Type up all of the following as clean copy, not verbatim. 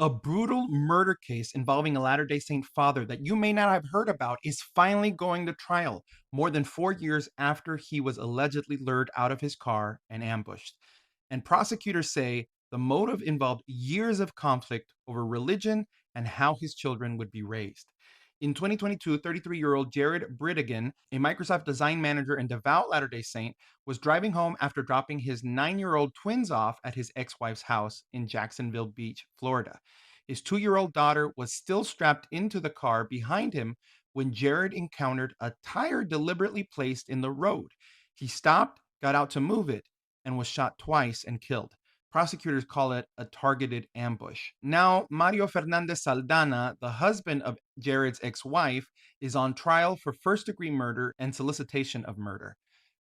A brutal murder case involving a Latter-day Saint father that you may not have heard about is finally going to trial more than 4 years after he was allegedly lured out of his car and ambushed. And prosecutors say the motive involved years of conflict over religion and how his children would be raised. In 2022, 33-year-old Jared Bridegan, a Microsoft design manager and devout Latter-day Saint, was driving home after dropping his 9-year-old twins off at his ex-wife's house in Jacksonville Beach, Florida. His 2-year-old daughter was still strapped into the car behind him when Jared encountered a tire deliberately placed in the road. He stopped, got out to move it, and was shot twice and killed. Prosecutors call it a targeted ambush. Now, Mario Fernandez Saldana, the husband of Jared's ex wife, is on trial for first degree murder and solicitation of murder.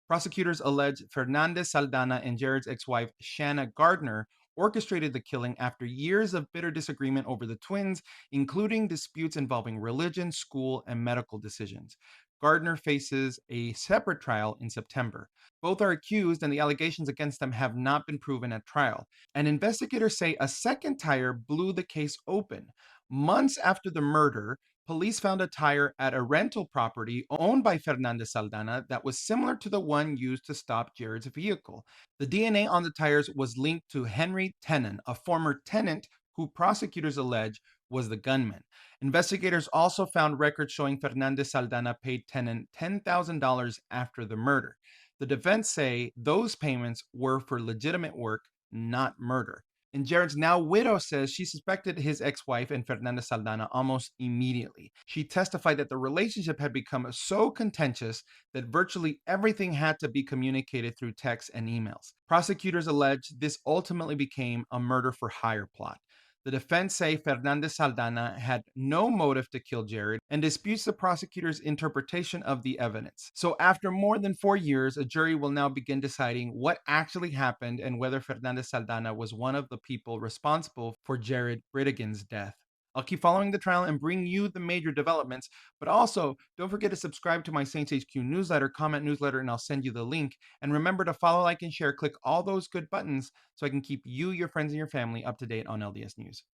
Prosecutors allege Fernandez Saldana and Jared's ex wife, Shanna Gardner, orchestrated the killing after years of bitter disagreement over the twins, including disputes involving religion, school, and medical decisions. Gardner faces a separate trial in September. Both are accused, and the allegations against them have not been proven at trial. And investigators say a second tire blew the case open. Months after the murder, police found a tire at a rental property owned by Fernandez Saldana that was similar to the one used to stop Jared's vehicle. The DNA on the tires was linked to Henry Tenen, a former tenant who prosecutors allege was the gunman. Investigators also found records showing Fernandez Saldana paid Tenen $10,000 after the murder. The defense say those payments were for legitimate work, not murder. And Jared's now widow says she suspected his ex wife and Fernanda Saldana almost immediately. She testified that the relationship had become so contentious that virtually everything had to be communicated through texts and emails. Prosecutors allege this ultimately became a murder for hire plot. The defense say Fernandez Saldana had no motive to kill Jared and disputes the prosecutor's interpretation of the evidence. So, after more than 4 years, a jury will now begin deciding what actually happened and whether Fernandez Saldana was one of the people responsible for Jared Bridegan's death. I'll keep following the trial and bring you the major developments, but also don't forget to subscribe to my Saints HQ newsletter, comment newsletter, and I'll send you the link. And remember to follow, like, and share. Click all those good buttons so I can keep you, your friends, and your family up to date on LDS news.